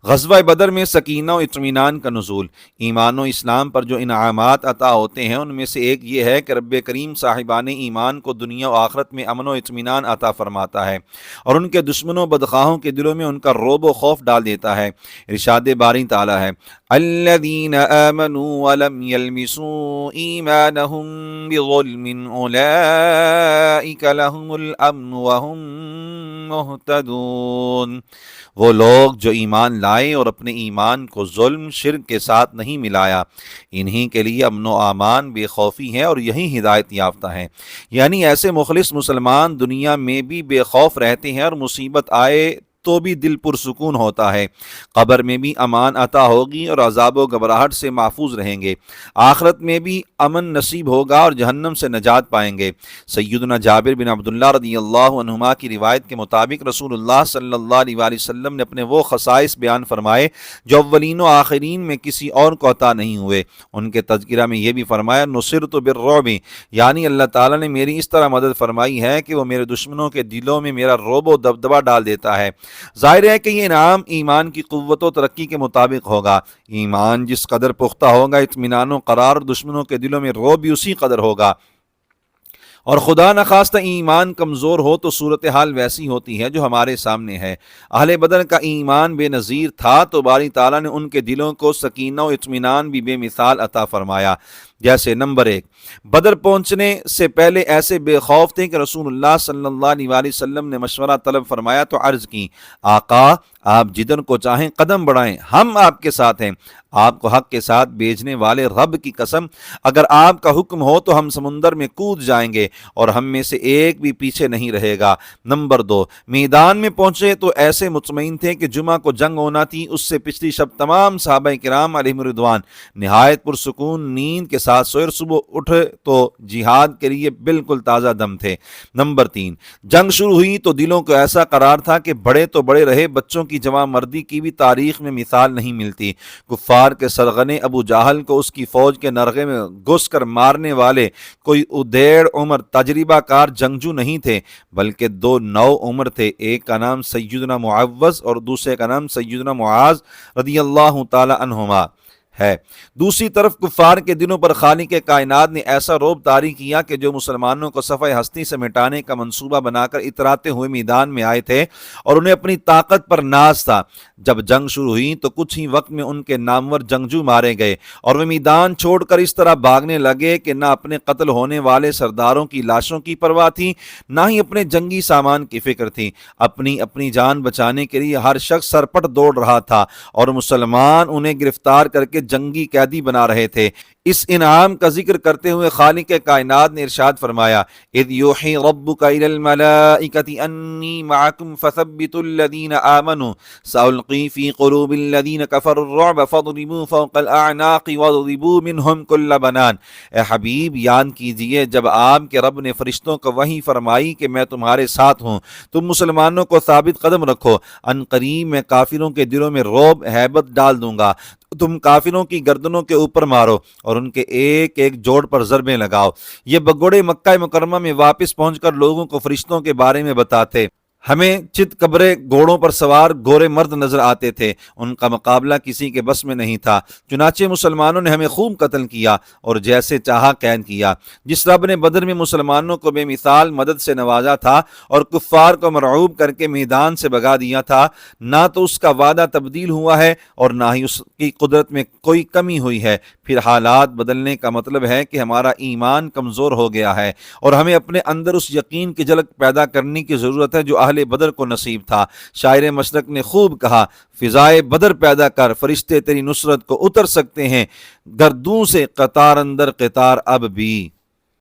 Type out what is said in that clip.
غزوہ بدر میں سکینہ و اطمینان کا نزول۔ ایمان و اسلام پر جو انعامات عطا ہوتے ہیں ان میں سے ایک یہ ہے کہ رب کریم صاحبان ایمان کو دنیا و آخرت میں امن و اطمینان عطا فرماتا ہے اور ان کے دشمنوں بدخواہوں کے دلوں میں ان کا رعب و خوف ڈال دیتا ہے۔ ارشاد باری تعالیٰ ہے الذین آمنوا ولم یلبسوا ایمانهم بظلم اولئک لهم الامن وهم مہتدون۔ وہ لوگ جو ایمان لائے اور اپنے ایمان کو ظلم شرک کے ساتھ نہیں ملایا، انہی کے لیے امن و امان بے خوفی ہے اور یہی ہدایت یافتہ ہیں۔ یعنی ایسے مخلص مسلمان دنیا میں بھی بے خوف رہتے ہیں اور مصیبت آئے تو بھی دل پرسکون ہوتا ہے، قبر میں بھی امان عطا ہوگی اور عذاب و گھبراہٹ سے محفوظ رہیں گے، آخرت میں بھی امن نصیب ہوگا اور جہنم سے نجات پائیں گے۔ سیدنا جابر بن عبداللہ رضی اللہ عنہما کی روایت کے مطابق رسول اللہ صلی اللہ علیہ وآلہ وسلم نے اپنے وہ خصائص بیان فرمائے جو اولین و آخرین میں کسی اور کو عطا نہیں ہوئے۔ ان کے تذکرہ میں یہ بھی فرمایا نصرت بالرعب، یعنی اللہ تعالیٰ نے میری اس طرح مدد فرمائی ہے کہ وہ میرے دشمنوں کے دلوں میں میرا رعب و دبدبہ ڈال دیتا ہے۔ ظاہر ہے کہ یہ انعام ایمان کی قوت و ترقی کے مطابق ہوگا۔ ایمان جس قدر پختہ ہوگا اطمینان و قرار، دشمنوں کے دلوں میں رعب بھی اسی قدر ہوگا، اور خدا نخواستہ ایمان کمزور ہو تو صورتحال ویسی ہوتی ہے جو ہمارے سامنے ہے۔ اہل بدر کا ایمان بے نظیر تھا تو باری تعالیٰ نے ان کے دلوں کو سکینہ و اطمینان بھی بے مثال عطا فرمایا۔ جیسے نمبر 1، بدر پہنچنے سے پہلے ایسے بے خوف تھے کہ رسول اللہ صلی اللہ علیہ وآلہ وسلم نے مشورہ طلب فرمایا تو عرض کی آقا آپ جدھر کو چاہیں قدم بڑھائیں، ہم آپ کے ساتھ ہیں۔ آپ کو حق کے ساتھ بھیجنے والے رب کی قسم، اگر آپ کا حکم ہو تو ہم سمندر میں کود جائیں گے اور ہم میں سے ایک بھی پیچھے نہیں رہے گا۔ نمبر 2، میدان میں پہنچے تو ایسے مطمئن تھے کہ جمعہ کو جنگ ہونا تھی، اس سے پچھلی شب تمام صحابہ کرام علیہم رضوان نہایت پرسکون نیند کے ساتھ سوئے، صبح اٹھے تو جہاد کے لیے بالکل تازہ دم تھے۔ نمبر 3، جنگ شروع ہوئی تو دلوں کو ایسا قرار تھا کہ بڑے تو بڑے رہے، بچوں کی جوان مردی کی بھی تاریخ میں مثال نہیں ملتی۔ کفار کے سرغنے ابو جہل کو اس کی فوج کے نرغے میں گھس کر مارنے والے کوئی ادھیڑ عمر تجربہ کار جنگجو نہیں تھے، بلکہ 2 نو عمر تھے، ایک کا نام سیدنا معوذ اور دوسرے کا نام سیدنا معاذ رضی اللہ تعالی عنہما ہے۔ دوسری طرف کفار کے دنوں پر خالق کائنات نے ایسا رعب طاری کیا کہ جو مسلمانوں کو صفحہ ہستی سے مٹانے کا منصوبہ بنا کر اتراتے ہوئے میدان میں آئے تھے اور انہیں اپنی طاقت پر ناز تھا، جب جنگ شروع ہوئی تو کچھ ہی وقت میں ان کے نامور جنگجو مارے گئے اور وہ میدان چھوڑ کر اس طرح بھاگنے لگے کہ نہ اپنے قتل ہونے والے سرداروں کی لاشوں کی پرواہ تھی، نہ ہی اپنے جنگی سامان کی فکر تھی۔ اپنی جان بچانے کے لیے ہر شخص سرپٹ دوڑ رہا تھا اور مسلمان انہیں گرفتار کر کے جنگی قیدی بنا رہے تھے۔ اس انعام کا ذکر کرتے ہوئے خالق کائنات نے ارشاد فرمایا اذ یوحی ربک الی الملائکۃ انی معکم فثبتوا الذین آمنوا سألقی فی قلوب الذین کفروا الرعب فاضربوا فوق الاعناق واضربوا منہم کل بنان۔ اے حبیب یاد کیجئے جب آپ کے رب نے فرشتوں کو وحی فرمائی کہ میں تمہارے ساتھ ہوں، تم مسلمانوں کو ثابت قدم رکھو، ان قریب میں کافروں کے دلوں میں رعب ہیبت ڈال دوں گا، تم کافروں کی گردنوں کے اوپر مارو اور ان کے ایک ایک جوڑ پر ضربیں لگاؤ۔ یہ بگوڑے مکہ مکرمہ میں واپس پہنچ کر لوگوں کو فرشتوں کے بارے میں بتاتے، ہمیں چت کبرے گھوڑوں پر سوار گورے مرد نظر آتے تھے، ان کا مقابلہ کسی کے بس میں نہیں تھا، چنانچہ مسلمانوں نے ہمیں خوب قتل کیا اور جیسے چاہا قید کیا۔ جس رب نے بدر میں مسلمانوں کو بے مثال مدد سے نوازا تھا اور کفار کو مرعوب کر کے میدان سے بھگا دیا تھا، نہ تو اس کا وعدہ تبدیل ہوا ہے اور نہ ہی اس کی قدرت میں کوئی کمی ہوئی ہے۔ پھر حالات بدلنے کا مطلب ہے کہ ہمارا ایمان کمزور ہو گیا ہے اور ہمیں اپنے اندر اس یقین کی جھلک پیدا کرنے کی ضرورت ہے جو اہل بدر کو نصیب تھا۔ شاعر مشرق نے خوب کہا فضائے بدر پیدا کر، فرشتے تیری نصرت کو اتر سکتے ہیں، گردوں سے قطار اندر قطار اب بھی۔